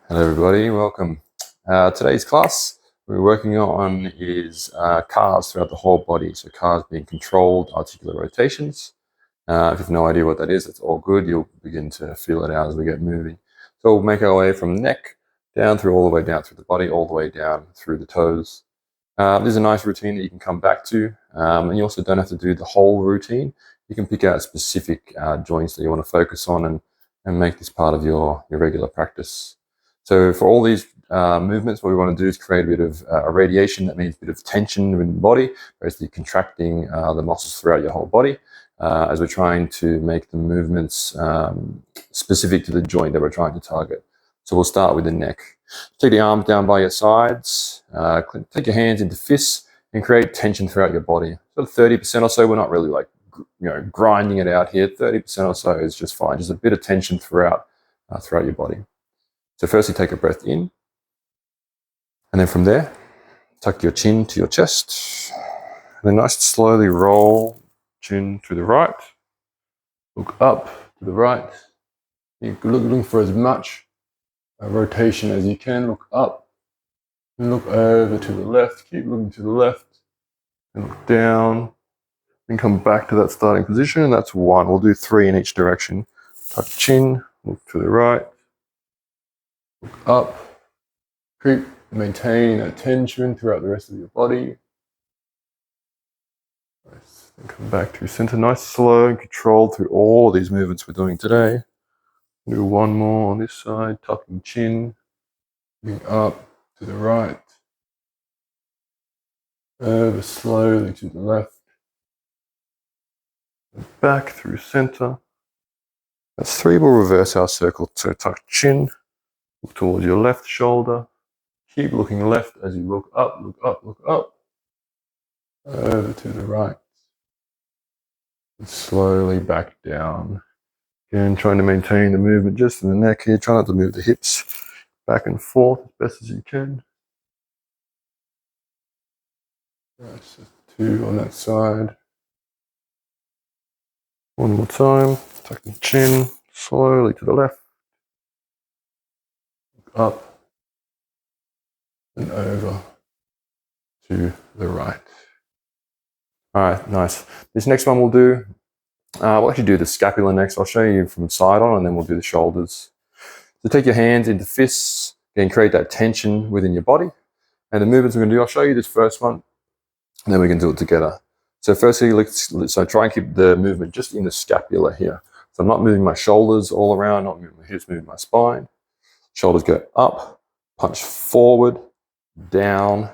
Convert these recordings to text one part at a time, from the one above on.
Hello everybody, welcome. Today's class we're working on is calves throughout the whole body. So calves being controlled articular rotations. If you have no idea what that is, it's all good. You'll begin to feel it out as we get moving. So we'll make our way from neck down through all the way down through the body, all the way down through the toes. This is a nice routine that you can come back to, and you also don't have to do the whole routine. You can pick out specific joints that you want to focus on and make this part of your regular practice. So for all these movements, what we want to do is create a bit of radiation. That means a bit of tension in the body, basically contracting the muscles throughout your whole body as we're trying to make the movements specific to the joint that we're trying to target. So we'll start with the neck. Take the arms down by your sides, take your hands into fists and create tension throughout your body. So 30% or so, we're not really like, grinding it out here. 30% or so is just fine. Just a bit of tension throughout your body. So firstly, take a breath in. And then from there, tuck your chin to your chest. And then nice and slowly roll chin to the right. Look up to the right. You're looking for as much rotation as you can. Look up and look over to the left. Keep looking to the left and look down. Then come back to that starting position. And that's one. We'll do 3 in each direction. Tuck chin, look to the right. Look up, keep maintaining that tension throughout the rest of your body. Nice. Then come back to center, nice, slow and controlled through all of these movements we're doing today. Do one more on this side, tucking chin, moving up to the right, over slowly to the left, and back through center. That's 3. We'll reverse our circle. So tuck chin. Look towards your left shoulder. Keep looking left as you look up, look up, look up. Over to the right. And slowly back down. Again, trying to maintain the movement just in the neck here. Try not to move the hips back and forth as best as you can. That's 2 on that side. One more time. Tuck the chin slowly to the left. Up and over to the right. All right, nice. This next one we'll do, we'll actually do the scapula next. I'll show you from side on and then we'll do the shoulders. So take your hands into fists and create that tension within your body. And the movements we're going to do, I'll show you this first one and then we can do it together. So firstly, so try and keep the movement just in the scapula here. So I'm not moving my shoulders all around, not moving my hips, moving my spine. Shoulders go up, punch forward, down,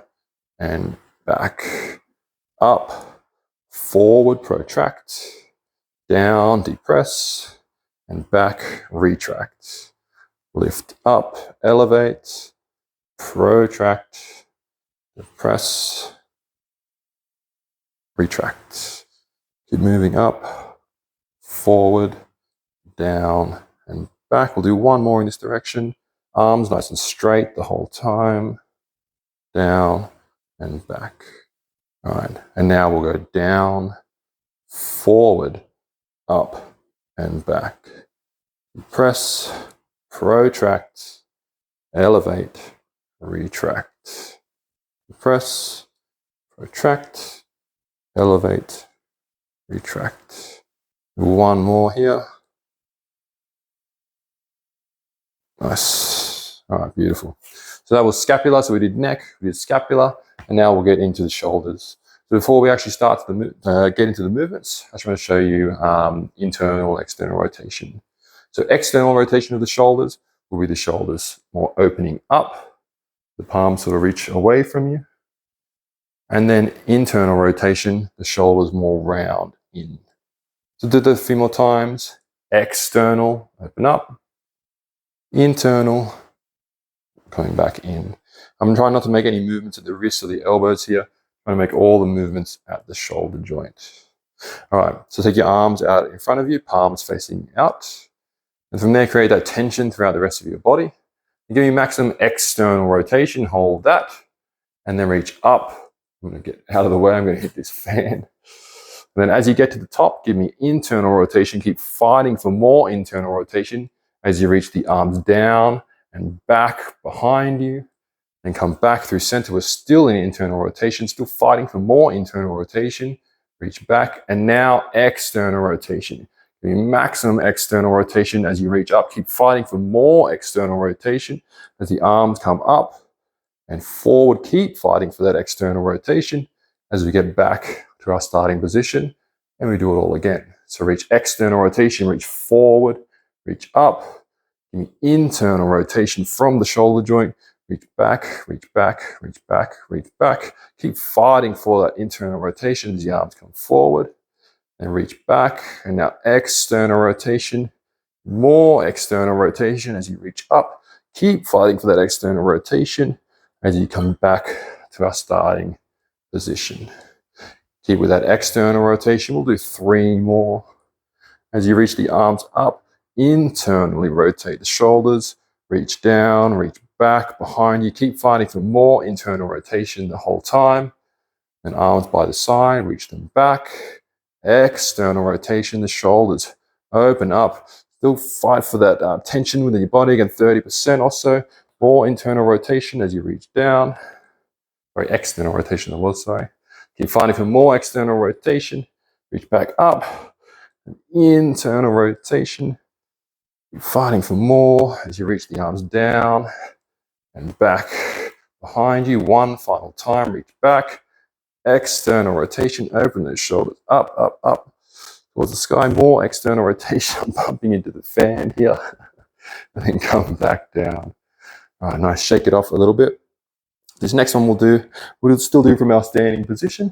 and back. Up, forward, protract, down, depress, and back, retract. Lift up, elevate, protract, depress, retract. Keep moving up, forward, down, and back. We'll do one more in this direction. Arms nice and straight the whole time. Down and back. All right, and now we'll go down, forward, up, and back. Press, protract, elevate, retract. Press, protract, elevate, retract. One more here. Nice. All right, beautiful. So that was scapula. So we did neck, we did scapula, and now we'll get into the shoulders. So before we actually start to get into the movements, I just want to show you internal, external rotation. So external rotation of the shoulders will be the shoulders more opening up, the palms sort of reach away from you. And then internal rotation, the shoulders more round in. So do that a few more times. External, open up. Internal, coming back in. I'm trying not to make any movements at the wrists or the elbows here. I'm trying to make all the movements at the shoulder joint. All right, so take your arms out in front of you, palms facing out. And from there, create that tension throughout the rest of your body. And give you maximum external rotation, hold that. And then reach up. I'm going to get out of the way, I'm going to hit this fan. And then as you get to the top, give me internal rotation. Keep fighting for more internal rotation as you reach the arms down and back behind you, and come back through center. We're still in internal rotation, still fighting for more internal rotation. Reach back, and now external rotation. Maximum external rotation as you reach up. Keep fighting for more external rotation as the arms come up and forward. Keep fighting for that external rotation as we get back to our starting position, and we do it all again. So reach external rotation, reach forward, reach up. Give me internal rotation from the shoulder joint. Reach back, reach back, reach back, reach back. Keep fighting for that internal rotation as the arms come forward. And reach back. And now external rotation. More external rotation as you reach up. Keep fighting for that external rotation as you come back to our starting position. Keep with that external rotation. We'll do 3 more. As you reach the arms up, internally rotate the shoulders. Reach down, reach back, behind you. Keep fighting for more internal rotation the whole time. And arms by the side, reach them back. External rotation, the shoulders open up. Still fight for that tension within your body. Again, 30% or so. More internal rotation as you reach down. Sorry, external rotation, sorry. Keep fighting for more external rotation. Reach back up. And internal rotation. Keep fighting for more as you reach the arms down and back behind you. One final time, reach back. External rotation, open those shoulders up, up, up towards the sky. More external rotation. I'm bumping into the fan here. And then come back down. All right, nice. Shake it off a little bit. This next one we'll still do from our standing position,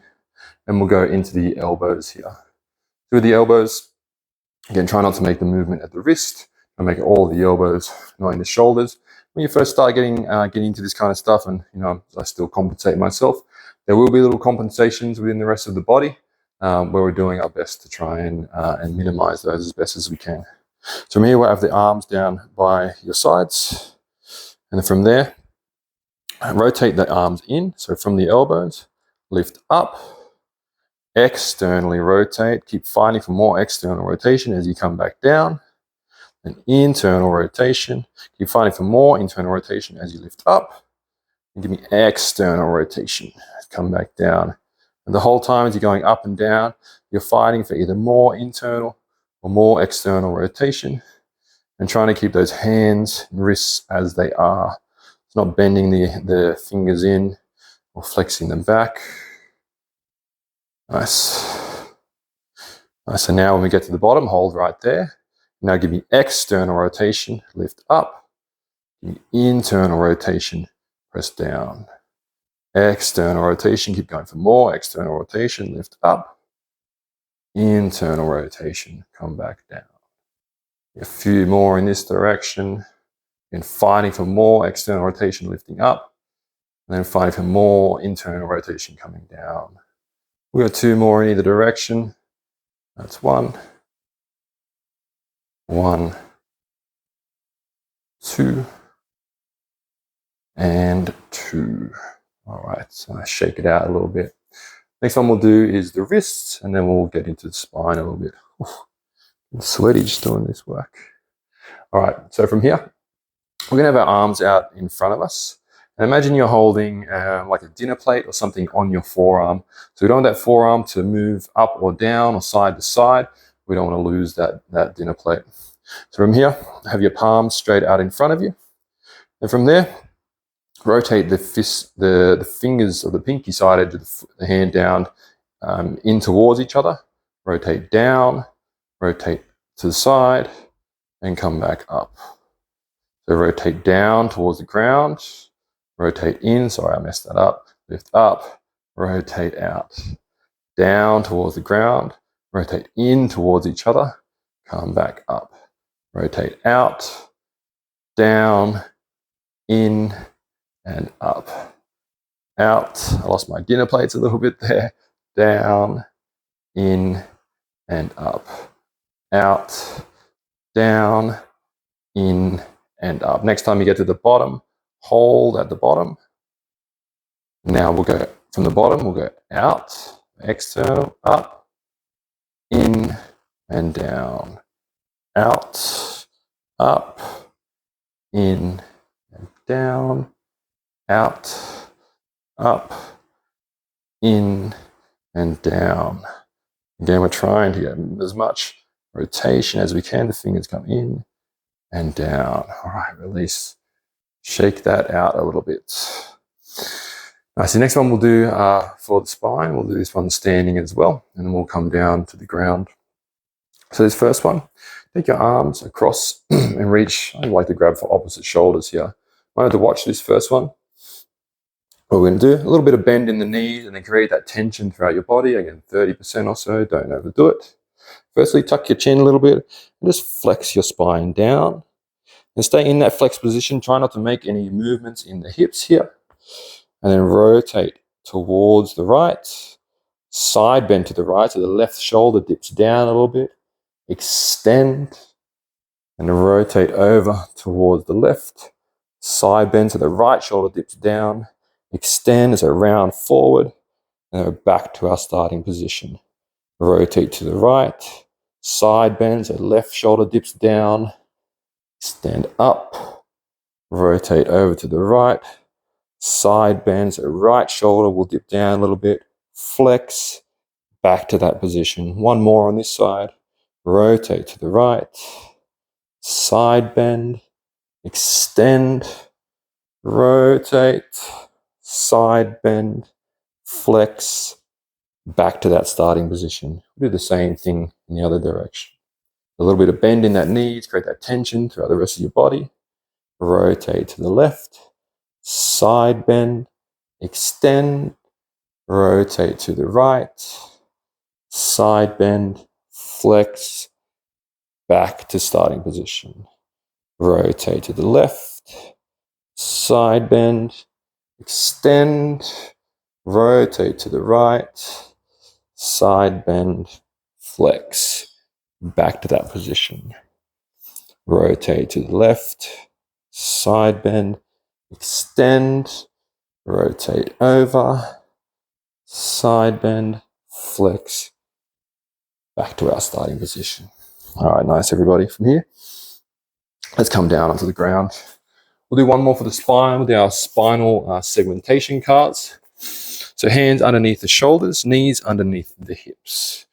and we'll go into the elbows here. Through the elbows, again, try not to make the movement at the wrist. I make all the elbows, not in the shoulders. When you first start getting into this kind of stuff, and I still compensate myself, there will be little compensations within the rest of the body where we're doing our best to try and minimize those as best as we can. So from here, we'll have the arms down by your sides, and then from there, rotate the arms in. So from the elbows, lift up, externally rotate. Keep fighting for more external rotation as you come back down. And internal rotation. Keep fighting for more internal rotation as you lift up. And give me external rotation. Come back down. And the whole time as you're going up and down, you're fighting for either more internal or more external rotation. And trying to keep those hands and wrists as they are. It's not bending the fingers in or flexing them back. Nice. Nice. So now when we get to the bottom, hold right there. Now give me external rotation, lift up. Give me internal rotation, press down. External rotation, keep going for more. External rotation, lift up. Internal rotation, come back down. A few more in this direction. And fighting for more external rotation, lifting up. And then fighting for more internal rotation, coming down. We've got 2 more in either direction. That's 1. 1, 2, and 2. All right, so I shake it out a little bit. Next one we'll do is the wrists, and then we'll get into the spine a little bit. I'm sweaty just doing this work. All right, so from here, we're gonna have our arms out in front of us. And imagine you're holding like a dinner plate or something on your forearm. So we don't want that forearm to move up or down or side to side. We don't want to lose that dinner plate. So from here, have your palms straight out in front of you. And from there, rotate the fingers of the pinky side edge of the hand down in towards each other. Rotate down, rotate to the side, and come back up. So rotate down towards the ground, rotate in, sorry I messed that up, lift up, rotate out. Down towards the ground, rotate in towards each other, come back up. Rotate out, down, in, and up. Out, I lost my dinner plates a little bit there. Down, in, and up. Out, down, in, and up. Next time you get to the bottom, hold at the bottom. Now we'll go from the bottom, we'll go out, external, up, in, and down. Out, up, in, down, out, up, in, and down. Again, we're trying to get as much rotation as we can. The fingers come in and down. All right, release. Shake that out a little bit. All right, so next one we'll do for the spine, we'll do this one standing as well, and then we'll come down to the ground. So this first one, take your arms across and reach. I like to grab for opposite shoulders here. I want to watch this first one. What we're going to do, a little bit of bend in the knees and then create that tension throughout your body. Again, 30% or so, don't overdo it. Firstly, tuck your chin a little bit and just flex your spine down. And stay in that flexed position. Try not to make any movements in the hips here. And then rotate towards the right. Side bend to the right, so the left shoulder dips down a little bit. Extend. And rotate over towards the left. Side bend, so the right shoulder dips down. Extend as a round forward. And then we're back to our starting position. Rotate to the right. Side bend, so left shoulder dips down. Extend up. Rotate over to the right. Side bend, so right shoulder will dip down a little bit. Flex. Back to that position. One more on this side. Rotate to the right. Side bend. Extend. Rotate. Side bend. Flex. Back to that starting position. Do the same thing in the other direction. A little bit of bend in that knees, create that tension throughout the rest of your body. Rotate to the left. Side bend. Extend. Rotate to the right. Side bend. Flex. Back to starting position. Rotate to the left. Side bend. Extend. Rotate to the right. Side bend. Flex. Back to that position. Rotate to the left. Side bend. Extend. Rotate over. Side bend. Flex. Back to our starting position. All right, nice everybody. From here, let's come down onto the ground. We'll do one more for the spine. We'll do our spinal segmentation cards. So hands underneath the shoulders, knees underneath the hips.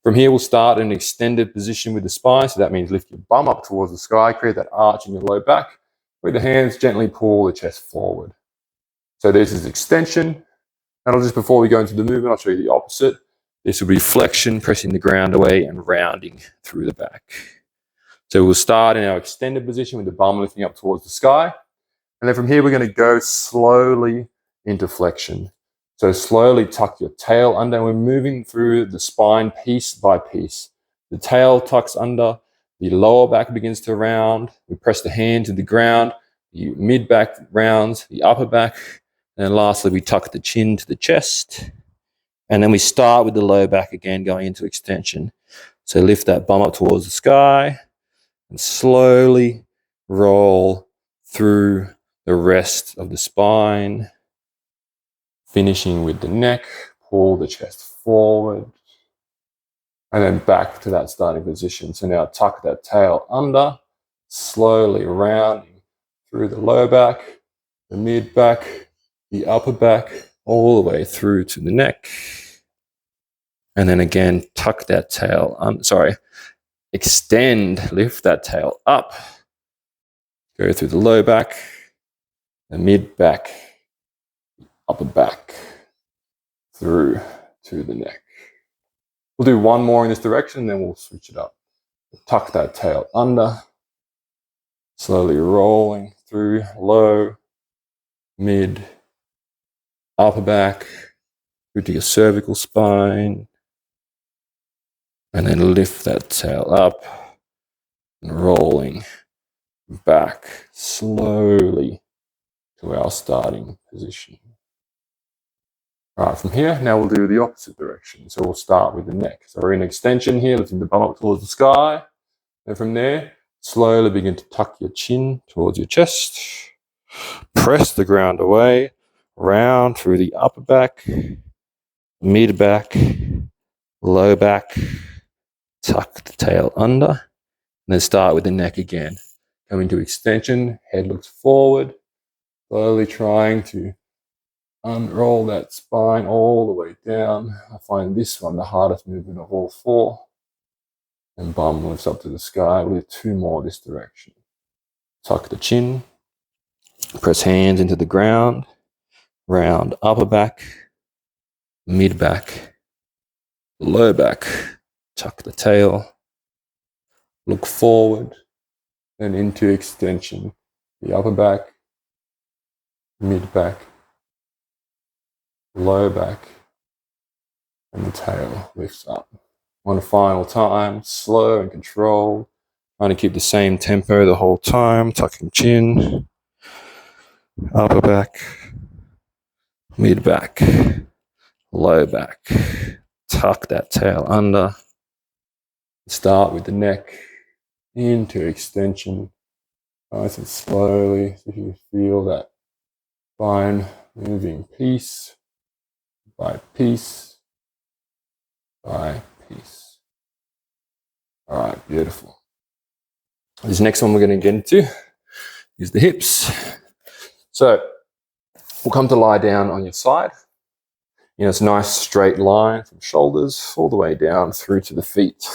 From here, we'll start in an extended position with the spine. So that means lift your bum up towards the sky, create that arch in your low back. With the hands, gently pull the chest forward. So this is extension. And just before we go into the movement, I'll show you the opposite. This will be flexion, pressing the ground away and rounding through the back. So we'll start in our extended position with the bum lifting up towards the sky. And then from here, we're going to go slowly into flexion. So slowly tuck your tail under. We're moving through the spine piece by piece. The tail tucks under. The lower back begins to round. We press the hand to the ground. The mid back rounds. The upper back. And then lastly, we tuck the chin to the chest. And then we start with the low back again, going into extension. So lift that bum up towards the sky and slowly roll through the rest of the spine. Finishing with the neck, pull the chest forward, and then back to that starting position. So now tuck that tail under, slowly rounding through the low back, the mid back, the upper back, all the way through to the neck. And then again, tuck that tail, extend, lift that tail up, go through the low back, the mid back, upper back, through to the neck. We'll do one more in this direction, then we'll switch it up. Tuck that tail under, slowly rolling through low, mid, upper back, through to your cervical spine, and then lift that tail up, and rolling back slowly to our starting position. All right, from here, now we'll do the opposite direction. So we'll start with the neck. So we're in extension here, lifting the bum up towards the sky. And from there, slowly begin to tuck your chin towards your chest. Press the ground away, round through the upper back, mid back, low back, tuck the tail under, and then start with the neck again. Coming to extension, head looks forward, Slowly trying to unroll that spine all the way down. I find this one the hardest movement of all four. And bum lifts up to the sky. We'll do 2 more this direction. Tuck the chin. Press hands into the ground. Round upper back, mid back, low back. Tuck the tail. Look forward and into extension. The upper back, mid back, low back, and the tail lifts up. One final time, slow and controlled. Trying to keep the same tempo the whole time. Tucking chin, upper back, mid back, low back. Tuck that tail under. Start with the neck into extension. Nice and slowly, so you feel that spine moving piece by piece by piece. All right, beautiful. This next one we're going to get into is the hips. So we'll come to lie down on your side. It's a nice straight line from shoulders all the way down through to the feet.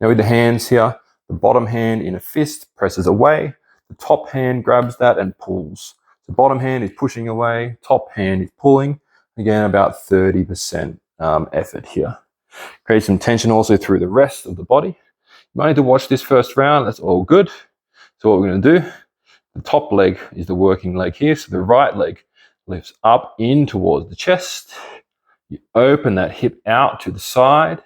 Now with the hands here, the bottom hand in a fist presses away. The top hand grabs that and pulls. The bottom hand is pushing away. Top hand is pulling. Again, about 30% effort here. Create some tension also through the rest of the body. You might need to watch this first round. That's all good. So what we're going to do, the top leg is the working leg here. So the right leg lifts up in towards the chest. You open that hip out to the side.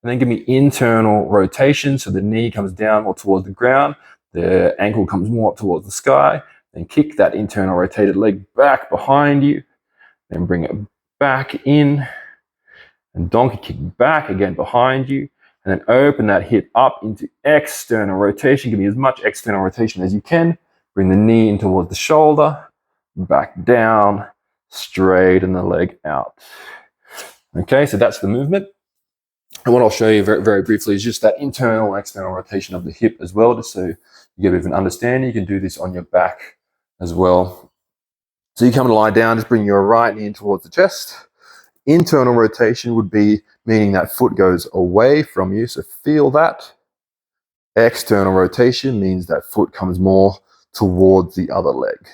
And then give me internal rotation. So the knee comes down more towards the ground. The ankle comes more up towards the sky. Then kick that internal rotated leg back behind you. Then bring it back in. And donkey kick back again behind you. And then open that hip up into external rotation. Give me as much external rotation as you can. Bring the knee in towards the shoulder. Back down. Straighten the leg out. Okay, so that's the movement. And what I'll show you very, very briefly is just that internal and external rotation of the hip as well, just so you get a bit of an understanding. You can do this on your back as well. So you come to lie down, just bring your right knee in towards the chest. Internal rotation would be meaning that foot goes away from you, so feel that. External rotation means that foot comes more towards the other leg.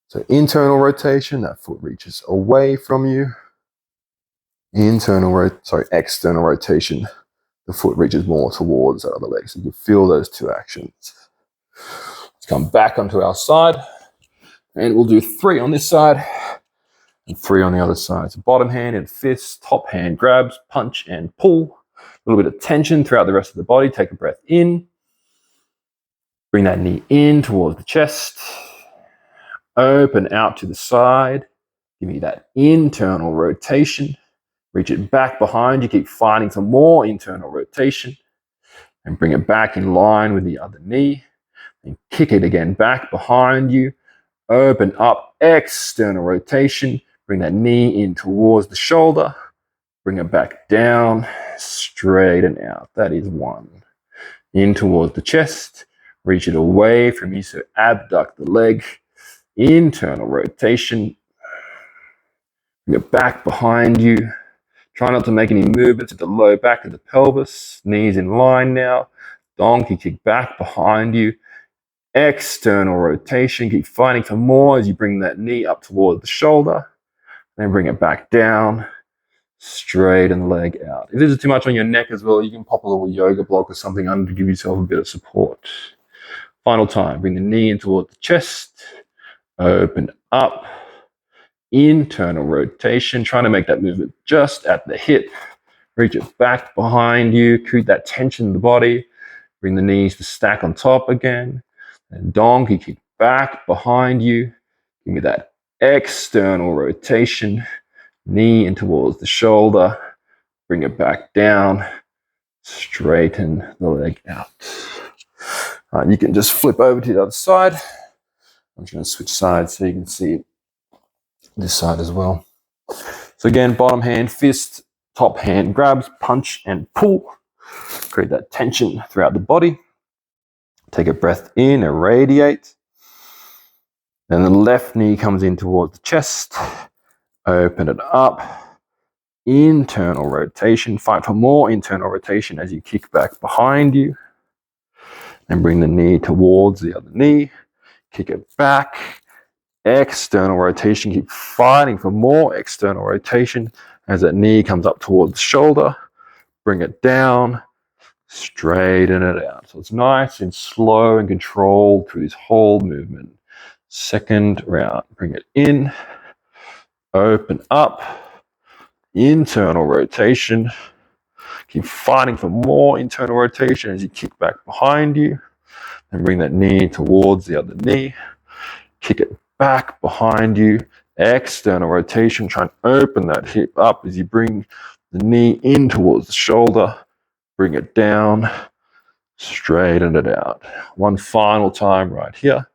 So internal rotation, that foot reaches away from you. External rotation, the foot reaches more towards the other leg. So you can feel those two actions. Let's come back onto our side, and we'll do 3 on this side and 3 on the other side. So bottom hand and fist, top hand grabs, punch and pull. A little bit of tension throughout the rest of the body. Take a breath in. Bring that knee in towards the chest. Open out to the side. Give me that internal rotation. Reach it back behind you. Keep finding some more internal rotation. And bring it back in line with the other knee. And kick it again back behind you. Open up, external rotation. Bring that knee in towards the shoulder. Bring it back down, straighten out. That is 1. In towards the chest. Reach it away from you, so abduct the leg. Internal rotation. Bring it back behind you. Try not to make any movements at the low back of the pelvis. Knees in line now. Donkey kick back behind you. External rotation. Keep finding some more as you bring that knee up towards the shoulder. Then bring it back down. Straighten the leg out. If this is too much on your neck as well, you can pop a little yoga block or something under to give yourself a bit of support. Final time. Bring the knee in towards the chest. Open up. Internal rotation. Trying to make that movement just at the hip. Reach it back behind you. Create that tension in the body. Bring the knees to stack on top again. And donkey kick back behind you. Give me that external rotation. Knee in towards the shoulder. Bring it back down. Straighten the leg out. You can just flip over to the other side. I'm just going to switch sides so you can see this side as well. So again, bottom hand, fist, top hand grabs, punch and pull. Create that tension throughout the body. Take a breath in, irradiate. Then the left knee comes in towards the chest. Open it up. Internal rotation. Fight for more internal rotation as you kick back behind you. And bring the knee towards the other knee. Kick it back. External rotation. Keep fighting for more external rotation as that knee comes up towards the shoulder. Bring it down. Straighten it out. So it's nice and slow and controlled through this whole movement. Second round. Bring it in. Open up. Internal rotation. Keep fighting for more internal rotation as you kick back behind you. And bring that knee towards the other knee. Kick it back behind you. External rotation. Try and open that hip up as you bring the knee in towards the shoulder. Bring it down. Straighten it out. One final time right here.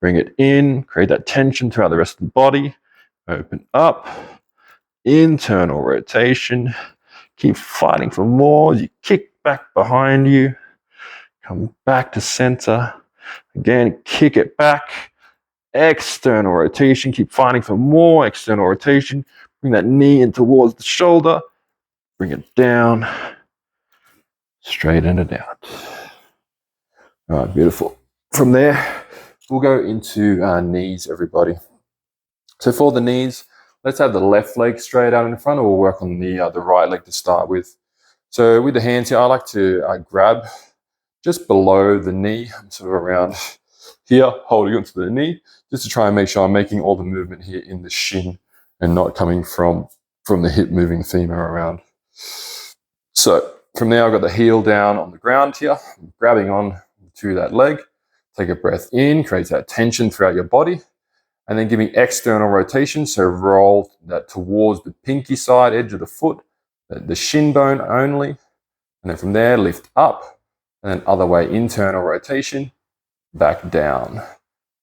Bring it in. Create that tension throughout the rest of the body. Open up. Internal rotation. Keep fighting for more as you kick back behind you. Come back to center. Again, kick it back. External rotation. Keep fighting for more external rotation. Bring that knee in towards the shoulder. Bring it down. Straighten it out. All right, beautiful. From there, we'll go into knees, everybody. So for the knees, let's have the left leg straight out in front, and we'll work on the right leg to start with. So with the hands here, I like to grab just below the knee. I'm sort of around here, holding onto the knee, just to try and make sure I'm making all the movement here in the shin and not coming from the hip, moving femur around. So from there, I've got the heel down on the ground here, I'm grabbing on to that leg. Take a breath in, creates that tension throughout your body. And then giving external rotation, so roll that towards the pinky side edge of the foot, the shin bone only. And then from there, lift up. And then other way, internal rotation, back down.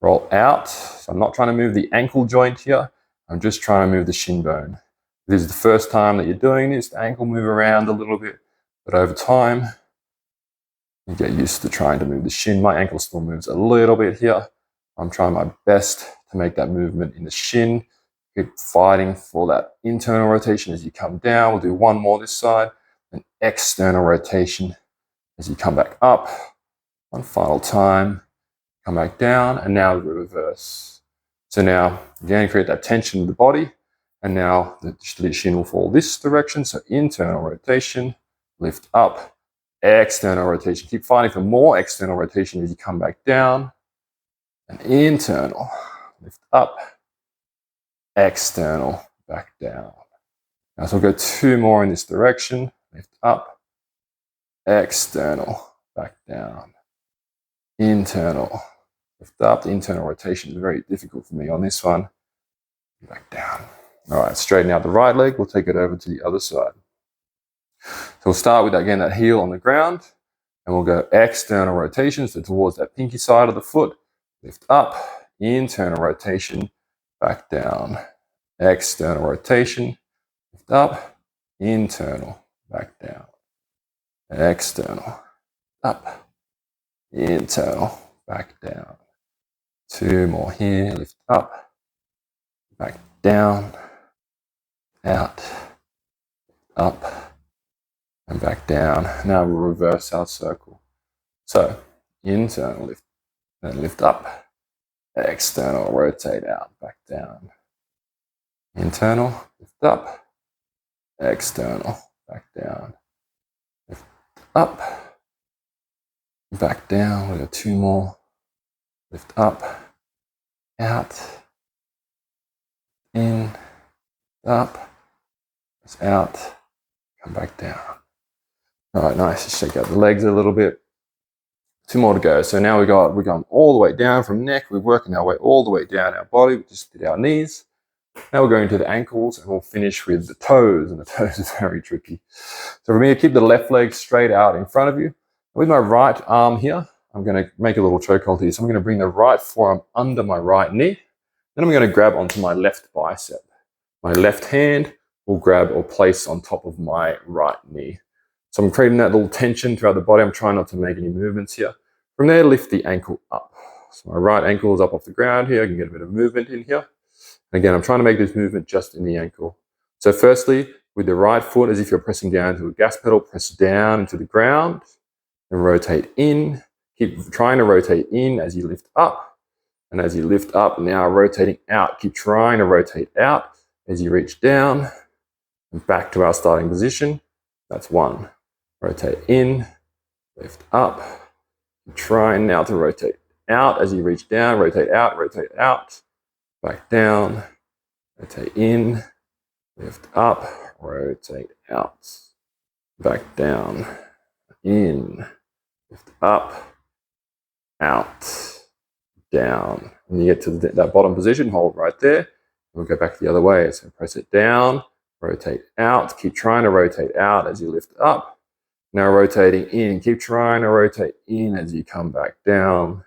Roll out. So I'm not trying to move the ankle joint here. I'm just trying to move the shin bone. If this is the first time that you're doing this, the ankle move around a little bit. But over time, you get used to trying to move the shin. My ankle still moves a little bit here. I'm trying my best to make that movement in the shin. Keep fighting for that internal rotation as you come down. We'll do one more this side. And external rotation as you come back up. One final time. Come back down. And now reverse. So now, again, create that tension in the body. And now the shin will fall this direction. So internal rotation. Lift up. External rotation. Keep fighting for more external rotation as you come back down. And internal, lift up, external, back down. Now, so we'll go two more in this direction. Lift up, external, back down, internal, lift up. The internal rotation is very difficult for me on this one. Back down. All right, straighten out the right leg. We'll take it over to the other side. So we'll start with, again, that heel on the ground. And we'll go external rotation, so towards that pinky side of the foot. Lift up, internal rotation, back down. External rotation, lift up, internal, back down. External, up, internal, back down. Two more here, lift up, back down, out, up, and back down. Now we'll reverse our circle. So, internal lift. Then lift up, external, rotate out, back down. Internal, lift up, external, back down. Lift up, back down. We've got two more. Lift up, out, in, up, out, come back down. All right, nice. Just shake out the legs a little bit. Two more to go. So now we're going all the way down from neck. We're working our way all the way down our body. We just did our knees. Now we're going to the ankles, and we'll finish with the toes. And the toes is very tricky. So for me, keep the left leg straight out in front of you. With my right arm here, I'm going to make a little chokehold here. So I'm going to bring the right forearm under my right knee. Then I'm going to grab onto my left bicep. My left hand will grab or place on top of my right knee. So I'm creating that little tension throughout the body. I'm trying not to make any movements here. From there, lift the ankle up. So my right ankle is up off the ground here. I can get a bit of movement in here. Again, I'm trying to make this movement just in the ankle. So firstly, with the right foot, as if you're pressing down to a gas pedal, press down into the ground and rotate in. Keep trying to rotate in as you lift up. And as you lift up, now rotating out. Keep trying to rotate out as you reach down and back to our starting position. That's one. Rotate in, lift up. Keep trying now to rotate out as you reach down. Rotate out, back down, rotate in, lift up, rotate out, back down, in, lift up, out, down. When you get to that bottom position, hold right there. We'll go back the other way. So press it down, rotate out. Keep trying to rotate out as you lift up. Now rotating in. Keep trying to rotate in as you come back down.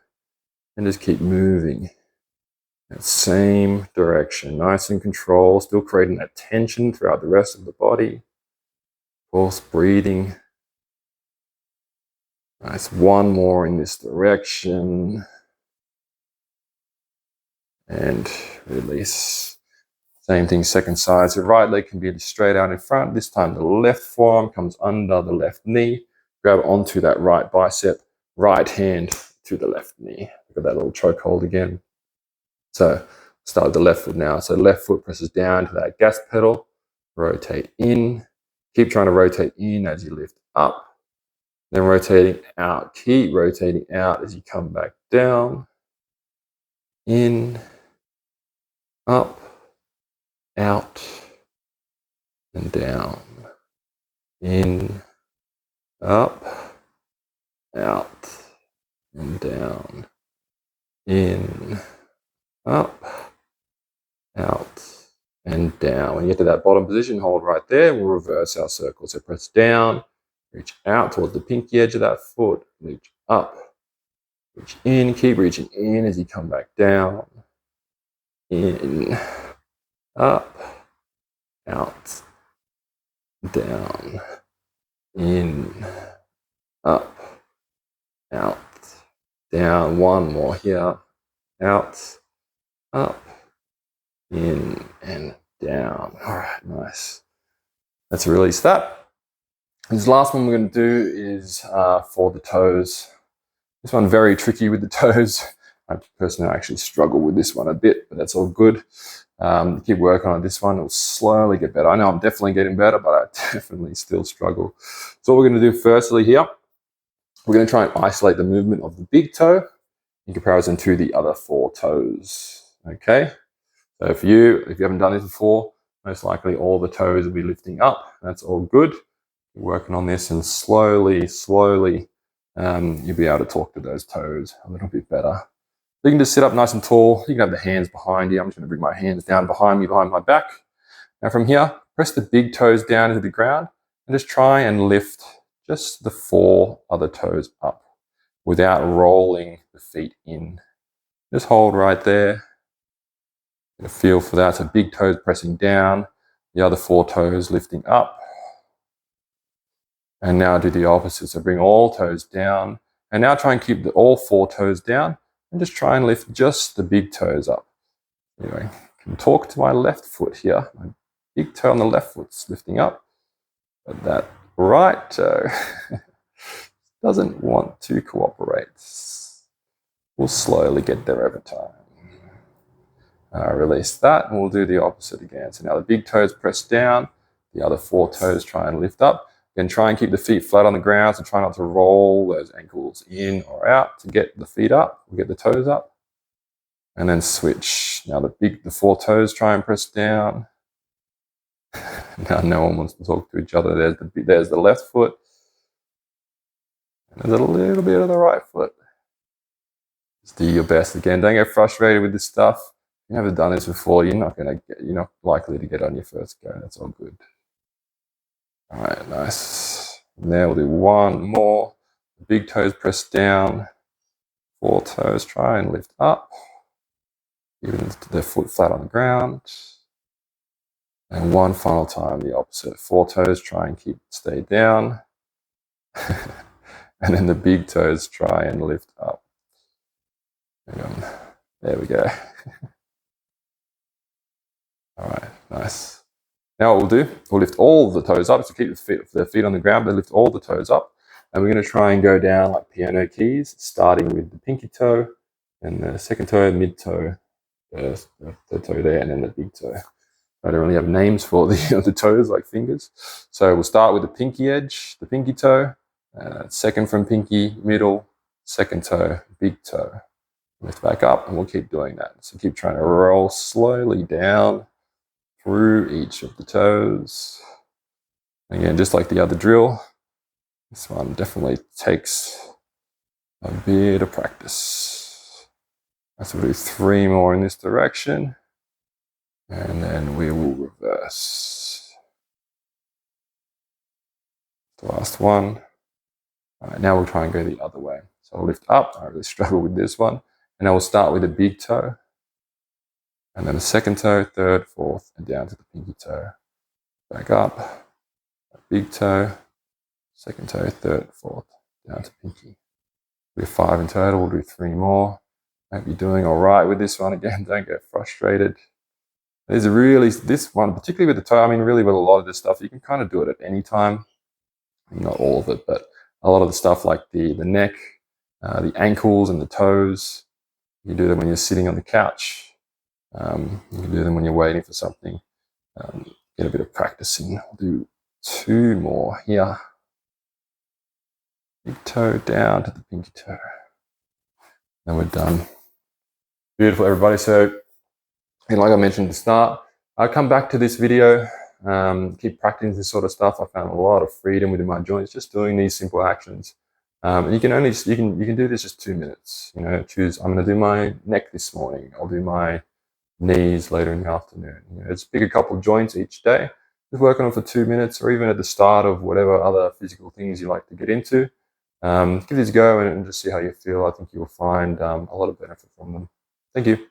And just keep moving. That same direction. Nice and controlled. Still creating that tension throughout the rest of the body. Of course, breathing. Nice. One more in this direction. And release. Same thing, second side. So right leg can be straight out in front. This time the left forearm comes under the left knee. Grab onto that right bicep. Right hand to the left knee. Look at that little choke hold again. So start with the left foot now. So left foot presses down to that gas pedal. Rotate in. Keep trying to rotate in as you lift up. Then rotating out. Keep rotating out as you come back down. In. Up. Out. And down. In. Up. Out. And down. In. Up, out, and down. When you get to that bottom position, hold right there. We'll reverse our circle. So press down, reach out towards the pinky edge of that foot, reach up, reach in, keep reaching in as you come back down, in, up, out, down, in, up, out, down. One more here, out, up, in, and down. All right, nice. Let's release that. This last one we're going to do is for the toes. This one very tricky with the toes. I personally actually struggle with this one a bit, but that's all good. Keep working on this one. It'll slowly get better. I know I'm definitely getting better, but I definitely still struggle. So what we're going to do firstly here, we're going to try and isolate the movement of the big toe in comparison to the other four toes. Okay, so if you haven't done this before, most likely all the toes will be lifting up. That's all good. You're working on this, and slowly, you'll be able to talk to those toes a little bit better. You can just sit up nice and tall. You can have the hands behind you. I'm just going to bring my hands down behind me, behind my back. Now from here, press the big toes down into the ground and just try and lift just the four other toes up without rolling the feet in. Just hold right there. Get a feel for that. So big toes pressing down, the other four toes lifting up. And now do the opposite. So bring all toes down. And now try and keep all four toes down and just try and lift just the big toes up. Anyway, I can talk to my left foot here. My big toe on the left foot's lifting up. But that right toe doesn't want to cooperate. We'll slowly get there over time. Release that, and we'll do the opposite again. So now the big toes press down, the other four toes try and lift up. Again, try and keep the feet flat on the ground, so try not to roll those ankles in or out to get the feet up, or get the toes up. And then switch. Now the four toes try and press down. Now no one wants to talk to each other. There's the left foot. And there's a little bit of the right foot. Just do your best. Again, don't get frustrated with this stuff. If you haven't done this before, you're not likely to get on your first go. That's all good. All right, nice. Now we'll do one more. The big toes press down. Four toes try and lift up. Even the foot flat on the ground. And one final time, the opposite. Four toes try and stay down. And then the big toes try and lift up. There we go. All right, nice. Now what we'll do, we'll lift all the toes up. So keep the feet on the ground, but lift all the toes up. And we're going to try and go down like piano keys, starting with the pinky toe, and the second toe, mid toe, the toe there, and then the big toe. I don't really have names for the toes like fingers. So we'll start with the pinky edge, the pinky toe, second from pinky, middle, second toe, big toe. Lift back up, and we'll keep doing that. So keep trying to roll slowly down through each of the toes. Again, just like the other drill, this one definitely takes a bit of practice. So we'll do 3 more in this direction, and then we will reverse. The last one. All right, now we'll try and go the other way. So I'll lift up. I really struggle with this one. And I will start with the big toe, and then the second toe, third, fourth, and down to the pinky toe. Back up, big toe, second toe, third, fourth, down to pinky. We have 5 in total. We'll do 3 more. Hope you're doing all right with this one. Again, don't get frustrated. There's really, this one, particularly with the toe, I mean, really with a lot of this stuff, you can kind of do it at any time. Not all of it, but a lot of the stuff like the neck, the ankles and the toes. You do them when you're sitting on the couch. You can do them when you're waiting for something. Get a bit of practice in. I'll do 2 more here. Big toe down to the pinky toe. And we're done. Beautiful, everybody. So, like I mentioned at the start, I'll come back to this video. Keep practicing this sort of stuff. I found a lot of freedom within my joints just doing these simple actions. And you can do this just 2 minutes. You know, choose. I'm going to do my neck this morning. I'll do my knees later in the afternoon. You know, just pick a couple of joints each day. Just work on them for 2 minutes, or even at the start of whatever other physical things you like to get into. Give these a go and just see how you feel. I think you'll find a lot of benefit from them. Thank you.